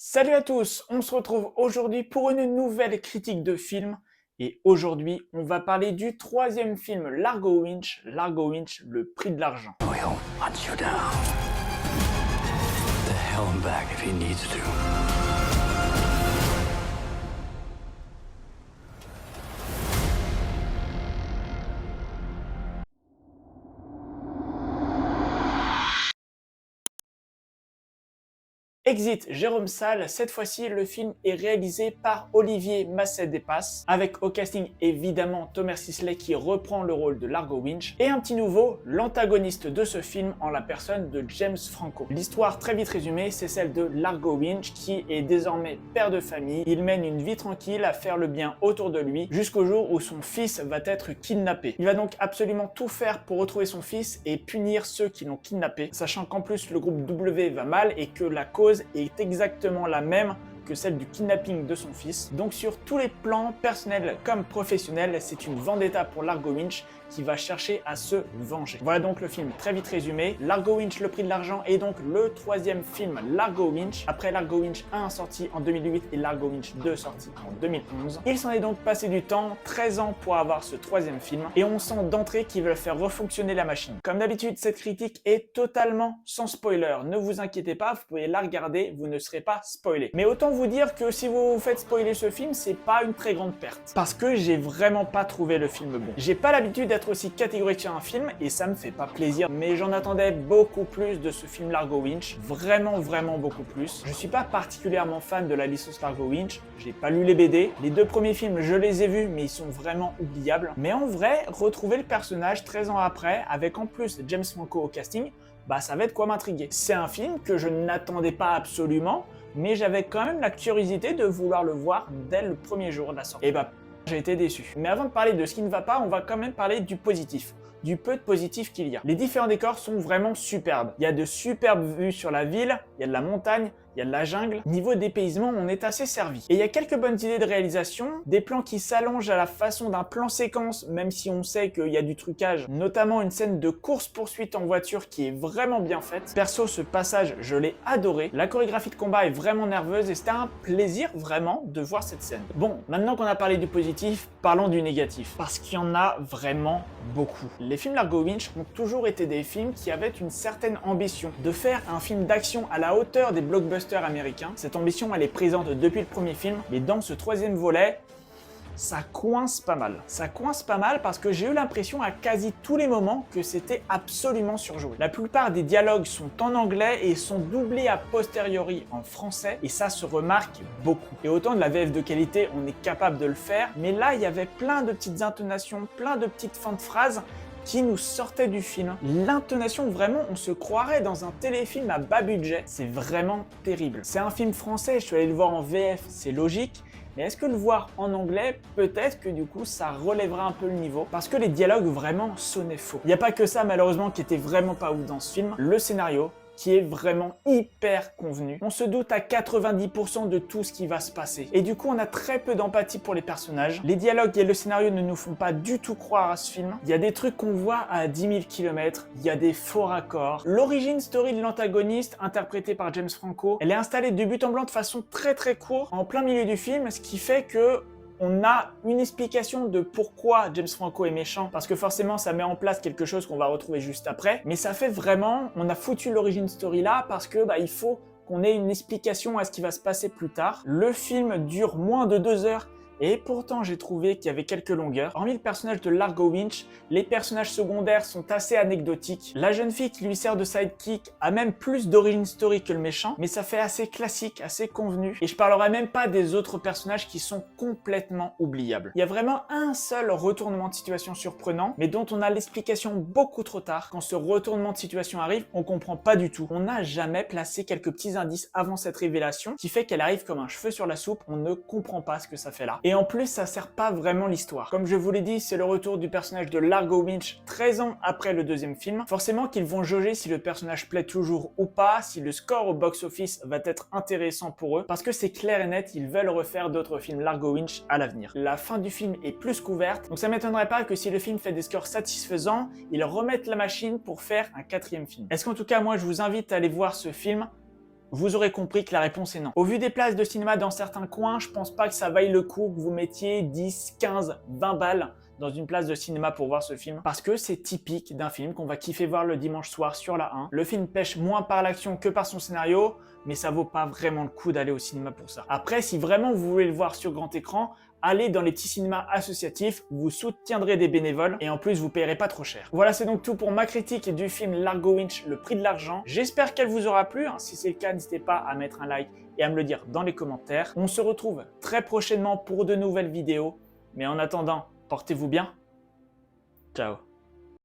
Salut à tous, on se retrouve aujourd'hui pour une nouvelle critique de film. Et aujourd'hui, on va parler du troisième film Largo Winch, le prix de l'argent. We'll hunt you down. The hell and back if he needs to. Exit Jérôme Salle, cette fois-ci le film est réalisé par Olivier Masset-Despas, avec au casting évidemment Thomas Sisley qui reprend le rôle de Largo Winch, et un petit nouveau, l'antagoniste de ce film en la personne de James Franco. L'histoire très vite résumée, c'est celle de Largo Winch qui est désormais père de famille, il mène une vie tranquille à faire le bien autour de lui, jusqu'au jour où son fils va être kidnappé. Il va donc absolument tout faire pour retrouver son fils et punir ceux qui l'ont kidnappé, sachant qu'en plus le groupe W va mal et que la cause est exactement la même que celle du kidnapping de son fils. Donc sur tous les plans, personnels comme professionnels, c'est une vendetta pour Largo Winch qui va chercher à se venger. Voilà donc le film très vite résumé. Largo Winch, le prix de l'argent, est donc le troisième film Largo Winch, après Largo Winch 1 sorti en 2008 et Largo Winch 2 sorti en 2011. Il s'en est donc passé du temps, 13 ans pour avoir ce troisième film, et on sent d'entrée qu'ils veulent faire refonctionner la machine. Comme d'habitude, cette critique est totalement sans spoiler. Ne vous inquiétez pas, vous pouvez la regarder, vous ne serez pas spoilé. Mais autant vous dire que si vous vous faites spoiler ce film, c'est pas une très grande perte. Parce que j'ai vraiment pas trouvé le film bon. J'ai pas l'habitude d'être aussi catégorique sur un film et ça me fait pas plaisir, mais j'en attendais beaucoup plus de ce film Largo Winch, vraiment beaucoup plus. Je suis pas particulièrement fan de la licence Largo Winch, j'ai pas lu les BD, les deux premiers films je les ai vus mais ils sont vraiment oubliables. Mais en vrai, retrouver le personnage 13 ans après, avec en plus James Franco au casting, bah ça va être quoi m'intriguer. C'est un film que je n'attendais pas absolument, mais j'avais quand même la curiosité de vouloir le voir dès le premier jour de la sortie. Et bah j'ai été déçu. Mais avant de parler de ce qui ne va pas, on va quand même parler du positif. Du peu de positif qu'il y a. Les différents décors sont vraiment superbes. Il y a de superbes vues sur la ville, il y a de la montagne, il y a de la jungle. Niveau dépaysement, on est assez servi. Et il y a quelques bonnes idées de réalisation, des plans qui s'allongent à la façon d'un plan séquence, même si on sait qu'il y a du trucage, notamment une scène de course-poursuite en voiture qui est vraiment bien faite. Perso, ce passage, je l'ai adoré. La chorégraphie de combat est vraiment nerveuse et c'était un plaisir vraiment de voir cette scène. Bon, maintenant qu'on a parlé du positif, parlons du négatif. Parce qu'il y en a vraiment beaucoup. Les films Largo Winch ont toujours été des films qui avaient une certaine ambition de faire un film d'action à la hauteur des blockbusters américains. Cette ambition, elle est présente depuis le premier film, mais dans ce troisième volet, ça coince pas mal. Ça coince pas mal parce que j'ai eu l'impression à quasi tous les moments que c'était absolument surjoué. La plupart des dialogues sont en anglais et sont doublés a posteriori en français et ça se remarque beaucoup. Et autant de la VF de qualité, on est capable de le faire, mais là, il y avait plein de petites intonations, plein de petites fins de phrases qui nous sortait du film. L'intonation, vraiment, on se croirait dans un téléfilm à bas budget. C'est vraiment terrible. C'est un film français, je suis allé le voir en VF, c'est logique. Mais est-ce que le voir en anglais, peut-être que du coup ça relèvera un peu le niveau, parce que les dialogues vraiment sonnaient faux. Il n'y a pas que ça malheureusement qui était vraiment pas ouf dans ce film, le scénario, qui est vraiment hyper convenu. On se doute à 90% de tout ce qui va se passer. Et du coup, on a très peu d'empathie pour les personnages. Les dialogues et le scénario ne nous font pas du tout croire à ce film. Il y a des trucs qu'on voit à 10 000 km, il y a des faux raccords. L'origine story de l'antagoniste, interprétée par James Franco, elle est installée de but en blanc de façon très courte, en plein milieu du film, ce qui fait que on a une explication de pourquoi James Franco est méchant, parce que forcément ça met en place quelque chose qu'on va retrouver juste après, mais ça fait vraiment, on a foutu l'origin story là parce que il faut qu'on ait une explication à ce qui va se passer plus tard. Le film dure moins de 2 heures, et pourtant j'ai trouvé qu'il y avait quelques longueurs. Hormis le personnage de Largo Winch, les personnages secondaires sont assez anecdotiques. La jeune fille qui lui sert de sidekick a même plus d'origine story que le méchant, mais ça fait assez classique, assez convenu. Et je parlerai même pas des autres personnages qui sont complètement oubliables. Il y a vraiment un seul retournement de situation surprenant, mais dont on a l'explication beaucoup trop tard. Quand ce retournement de situation arrive, on comprend pas du tout. On n'a jamais placé quelques petits indices avant cette révélation, qui fait qu'elle arrive comme un cheveu sur la soupe, on ne comprend pas ce que ça fait là. Et en plus, ça sert pas vraiment l'histoire. Comme je vous l'ai dit, c'est le retour du personnage de Largo Winch 13 ans après le deuxième film. Forcément qu'ils vont jauger si le personnage plaît toujours ou pas, si le score au box-office va être intéressant pour eux, parce que c'est clair et net, ils veulent refaire d'autres films Largo Winch à l'avenir. La fin du film est plus couverte, donc ça m'étonnerait pas que si le film fait des scores satisfaisants, ils remettent la machine pour faire un quatrième film. Est-ce qu'en tout cas, moi, je vous invite à aller voir ce film? vous aurez compris que la réponse est non. Au vu des places de cinéma dans certains coins, je pense pas que ça vaille le coup que vous mettiez 10, 15, 20 balles dans une place de cinéma pour voir ce film, parce que c'est typique d'un film qu'on va kiffer voir le dimanche soir sur la 1. Le film pêche moins par l'action que par son scénario, mais ça vaut pas vraiment le coup d'aller au cinéma pour ça. Après, si vraiment vous voulez le voir sur grand écran, allez dans les petits cinémas associatifs, vous soutiendrez des bénévoles et en plus vous payerez pas trop cher. Voilà, c'est donc tout pour ma critique du film Largo Winch, le prix de l'argent. J'espère qu'elle vous aura plu. Si c'est le cas, n'hésitez pas à mettre un like et à me le dire dans les commentaires. On se retrouve très prochainement pour de nouvelles vidéos. Mais en attendant, portez-vous bien. Ciao.